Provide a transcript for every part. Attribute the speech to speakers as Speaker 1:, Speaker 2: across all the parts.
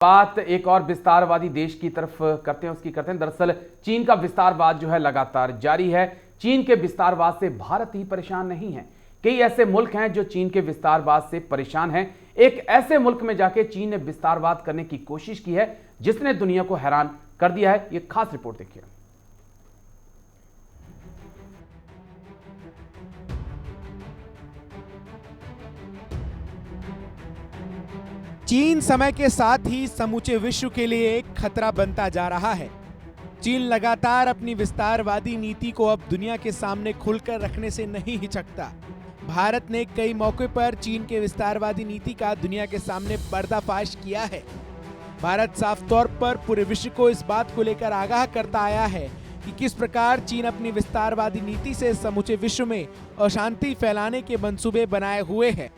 Speaker 1: बात एक और विस्तारवादी देश की तरफ करते हैं। दरअसल चीन का विस्तारवाद जो है लगातार जारी है। चीन के विस्तारवाद से भारत ही परेशान नहीं है, कई ऐसे मुल्क हैं जो चीन के विस्तारवाद से परेशान हैं। एक ऐसे मुल्क में जाके चीन ने विस्तारवाद करने की कोशिश की है जिसने दुनिया को हैरान कर दिया है। यह खास रिपोर्ट देखिए।
Speaker 2: चीन समय के साथ ही समूचे विश्व के लिए एक खतरा बनता जा रहा है। चीन लगातार अपनी विस्तारवादी नीति को अब दुनिया के सामने खुलकर रखने से नहीं हिचकता। भारत ने कई मौके पर चीन के विस्तारवादी नीति का दुनिया के सामने पर्दाफाश किया है। भारत साफ तौर पर पूरे विश्व को इस बात को लेकर आगाह करता आया है कि किस प्रकार चीन अपनी विस्तारवादी नीति से समूचे विश्व में अशांति फैलाने के मंसूबे बनाए हुए है।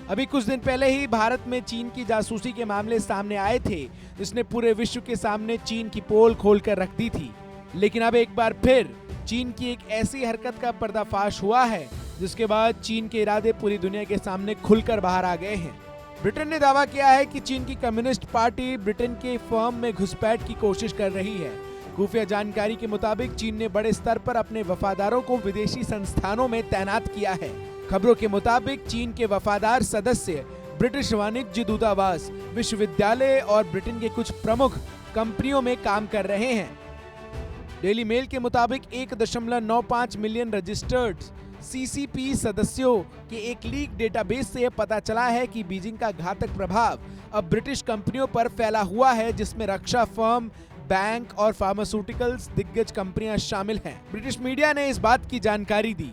Speaker 2: अभी कुछ दिन पहले ही भारत में चीन की जासूसी के मामले सामने आए थे, जिसने पूरे विश्व के सामने चीन की पोल खोलकर रख दी थी। लेकिन अब एक बार फिर चीन की एक ऐसी हरकत का पर्दाफाश हुआ है जिसके बाद चीन के इरादे पूरी दुनिया के सामने खुलकर बाहर आ गए हैं। ब्रिटेन ने दावा किया है कि चीन की कम्युनिस्ट पार्टी ब्रिटेन के फर्म में घुसपैठ की कोशिश कर रही है। खुफिया जानकारी के मुताबिक चीन ने बड़े स्तर पर अपने वफादारों को विदेशी संस्थानों में तैनात किया है। खबरों के मुताबिक चीन के वफादार सदस्य ब्रिटिश वाणिज्य दूतावास, विश्वविद्यालय और ब्रिटेन के कुछ प्रमुख कंपनियों में काम कर रहे हैं। डेली मेल के मुताबिक 1.95 मिलियन रजिस्टर्ड सीसीपी सदस्यों के एक लीक डेटाबेस से पता चला है कि बीजिंग का घातक प्रभाव अब ब्रिटिश कंपनियों पर फैला हुआ है, जिसमें रक्षा फर्म, बैंक और फार्मास्यूटिकल्स दिग्गज कंपनियां शामिल हैं। ब्रिटिश मीडिया ने इस बात की जानकारी दी।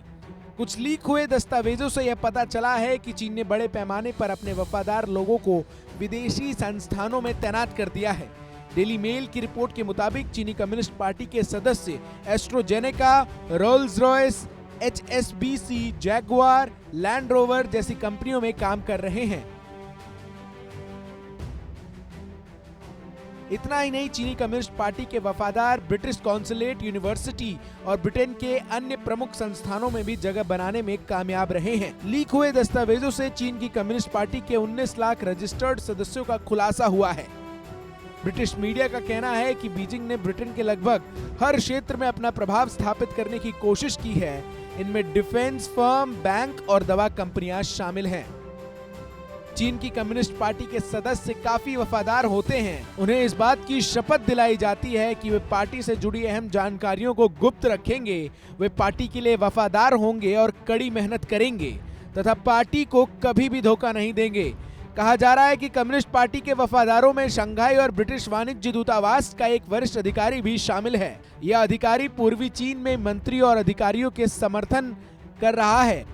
Speaker 2: कुछ लीक हुए दस्तावेजों से यह पता चला है कि चीन ने बड़े पैमाने पर अपने वफादार लोगों को विदेशी संस्थानों में तैनात कर दिया है। डेली मेल की रिपोर्ट के मुताबिक चीनी कम्युनिस्ट पार्टी के सदस्य AstraZeneca, Rolls Royce, HSBC, Jaguar, land rover जैसी कंपनियों में काम कर रहे हैं। इतना ही नहीं, चीनी कम्युनिस्ट पार्टी के वफादार ब्रिटिश कॉन्सुलेट, यूनिवर्सिटी और ब्रिटेन के अन्य प्रमुख संस्थानों में भी जगह बनाने में कामयाब रहे हैं। लीक हुए दस्तावेजों से चीन की कम्युनिस्ट पार्टी के 19 लाख रजिस्टर्ड सदस्यों का खुलासा हुआ है। ब्रिटिश मीडिया का कहना है कि बीजिंग ने ब्रिटेन के लगभग हर क्षेत्र में अपना प्रभाव स्थापित करने की कोशिश की है। इनमें डिफेंस फर्म, बैंक और दवा कंपनियां शामिल हैं। चीन की कम्युनिस्ट पार्टी के सदस्य काफी वफादार होते हैं। उन्हें इस बात की शपथ दिलाई जाती है कि वे पार्टी से जुड़ी अहम जानकारियों को गुप्त रखेंगे, वे पार्टी के लिए वफादार होंगे और कड़ी मेहनत करेंगे तथा पार्टी को कभी भी धोखा नहीं देंगे। कहा जा रहा है कि कम्युनिस्ट पार्टी के वफादारों में शंघाई और ब्रिटिश वाणिज्य दूतावास का एक वरिष्ठ अधिकारी भी शामिल है। यह अधिकारी पूर्वी चीन में मंत्री और अधिकारियों के समर्थन कर रहा है।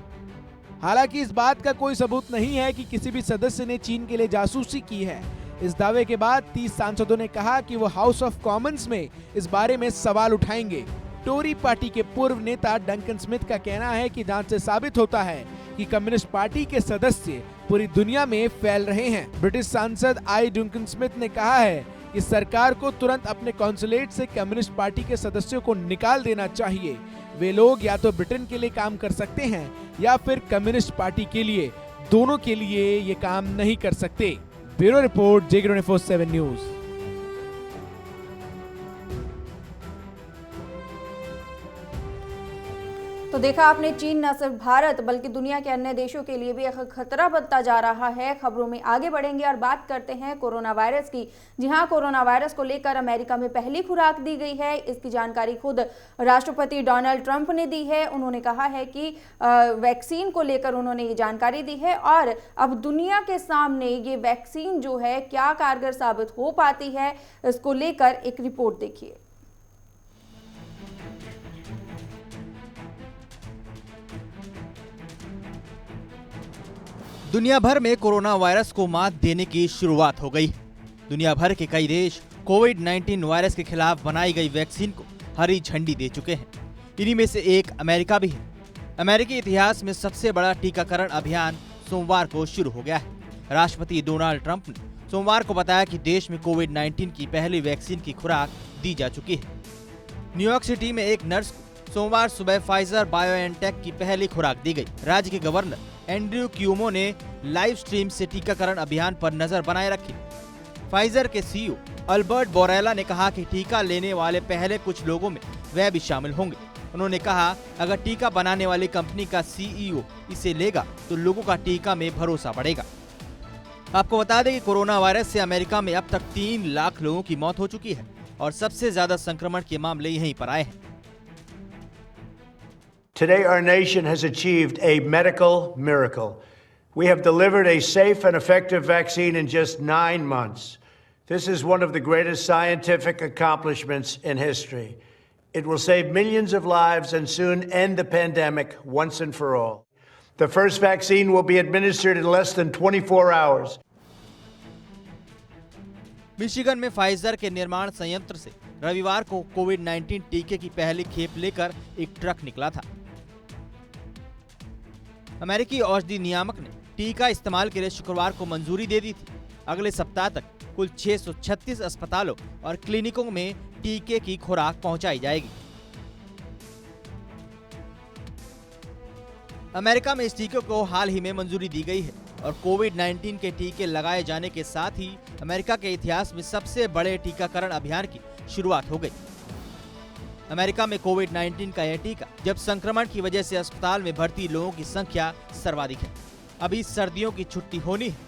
Speaker 2: हालांकि इस बात का कोई सबूत नहीं है कि किसी भी सदस्य ने चीन के लिए जासूसी की है। इस दावे के बाद 30 सांसदों ने कहा कि वो हाउस ऑफ कॉमन्स में इस बारे में सवाल उठाएंगे। टोरी पार्टी के पूर्व नेता डंकन स्मिथ का कहना है कि जांच से साबित होता है कि कम्युनिस्ट पार्टी के सदस्य पूरी दुनिया में फैल रहे हैं। ब्रिटिश सांसद आई डंकन स्मिथ ने कहा है कि सरकार को तुरंत अपने कॉन्सुलेट से कम्युनिस्ट पार्टी के सदस्यों को निकाल देना चाहिए। वे लोग या तो ब्रिटेन के लिए काम कर सकते हैं या फिर कम्युनिस्ट पार्टी के लिए, दोनों के लिए ये काम नहीं कर सकते। Bureau report, J24/7 news.
Speaker 3: तो देखा आपने, चीन न सिर्फ भारत बल्कि दुनिया के अन्य देशों के लिए भी एक खतरा बनता जा रहा है। खबरों में आगे बढ़ेंगे और बात करते हैं कोरोना वायरस की। जी हां, कोरोना वायरस को लेकर अमेरिका में पहली खुराक दी गई है। इसकी जानकारी खुद राष्ट्रपति डोनाल्ड ट्रंप ने दी है। उन्होंने कहा है कि वैक्सीन को लेकर उन्होंने ये जानकारी दी है और अब दुनिया के सामने ये वैक्सीन जो है क्या कारगर साबित हो पाती है, इसको लेकर एक रिपोर्ट देखिए।
Speaker 4: दुनिया भर में कोरोना वायरस को मात देने की शुरुआत हो गई। दुनिया भर के कई देश कोविड-19 वायरस के खिलाफ बनाई गई वैक्सीन को हरी झंडी दे चुके हैं। इन्हीं में से एक अमेरिका भी है। अमेरिकी इतिहास में सबसे बड़ा टीकाकरण अभियान सोमवार को शुरू हो गया है। राष्ट्रपति डोनाल्ड ट्रंप ने सोमवार को बताया कि देश में कोविड-19 की पहली वैक्सीन की खुराक दी जा चुकी है। न्यूयॉर्क सिटी में एक नर्स को सोमवार सुबह फाइजर बायोएनटेक की पहली खुराक दी गई। राज्य के गवर्नर एंड्रयू क्यूमो ने लाइव स्ट्रीम से टीकाकरण अभियान पर नजर बनाए रखी। फाइजर के सीईओ अल्बर्ट बोरेला ने कहा कि टीका लेने वाले पहले कुछ लोगों में वह भी शामिल होंगे। उन्होंने कहा, अगर टीका बनाने वाली कंपनी का सीईओ इसे लेगा तो लोगों का टीका में भरोसा बढ़ेगा। आपको बता दें कि कोरोना वायरस से अमेरिका में अब तक 3 लाख लोगों की मौत हो चुकी है और सबसे ज्यादा संक्रमण के मामले यहीं पर आए हैं।
Speaker 5: Today our nation has achieved a medical miracle. We have delivered a safe and effective vaccine in just 9 months. This is one of the greatest scientific accomplishments in history. It will save millions of lives and soon end the pandemic once and for all. The first vaccine will be administered in less than 24 hours.
Speaker 4: Michigan में Pfizer के निर्माण संयंत्र से रविवार को कोविड-19 टीके की पहली खेप लेकर एक ट्रक निकला था। अमेरिकी औषधि नियामक ने टीका इस्तेमाल के लिए शुक्रवार को मंजूरी दे दी थी। अगले सप्ताह तक कुल 636 अस्पतालों और क्लिनिकों में टीके की खुराक पहुंचाई जाएगी। अमेरिका में इस टीके को हाल ही में मंजूरी दी गई है और कोविड-19 के टीके लगाए जाने के साथ ही अमेरिका के इतिहास में सबसे बड़े टीकाकरण अभियान की शुरुआत हो गई। अमेरिका में कोविड-19 का यह टीका जब संक्रमण की वजह से अस्पताल में भर्ती लोगों की संख्या सर्वाधिक है। अभी सर्दियों की छुट्टी होनी है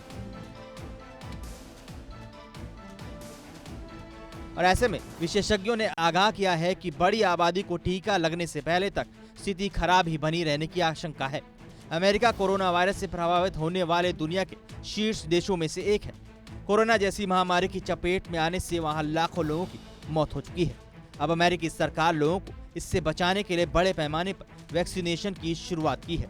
Speaker 4: और ऐसे में विशेषज्ञों ने आगाह किया है कि बड़ी आबादी को टीका लगने से पहले तक स्थिति खराब ही बनी रहने की आशंका है। अमेरिका कोरोना वायरस से प्रभावित होने वाले दुनिया के शीर्ष देशों में से एक है। कोरोना जैसी महामारी की चपेट में आने से वहां लाखों लोगों की मौत हो चुकी है। अब अमेरिकी सरकार लोगों को इससे बचाने के लिए बड़े पैमाने पर वैक्सीनेशन की शुरुआत की है।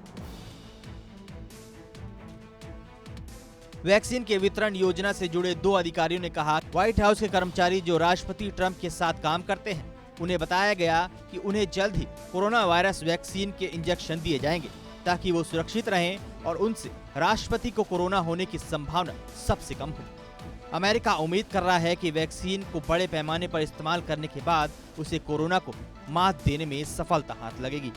Speaker 4: वैक्सीन के वितरण योजना से जुड़े 2 अधिकारियों ने कहा, व्हाइट हाउस के कर्मचारी जो राष्ट्रपति ट्रंप के साथ काम करते हैं, उन्हें बताया गया कि उन्हें जल्द ही कोरोना वायरस वैक्सीन के इंजेक्शन दिए जाएंगे ताकि वो सुरक्षित रहें और उनसे राष्ट्रपति को कोरोना होने की संभावना सबसे कम हो। अमेरिका उम्मीद कर रहा है कि वैक्सीन को बड़े पैमाने पर इस्तेमाल करने के बाद उसे कोरोना को मात देने में सफलता हाथ लगेगी।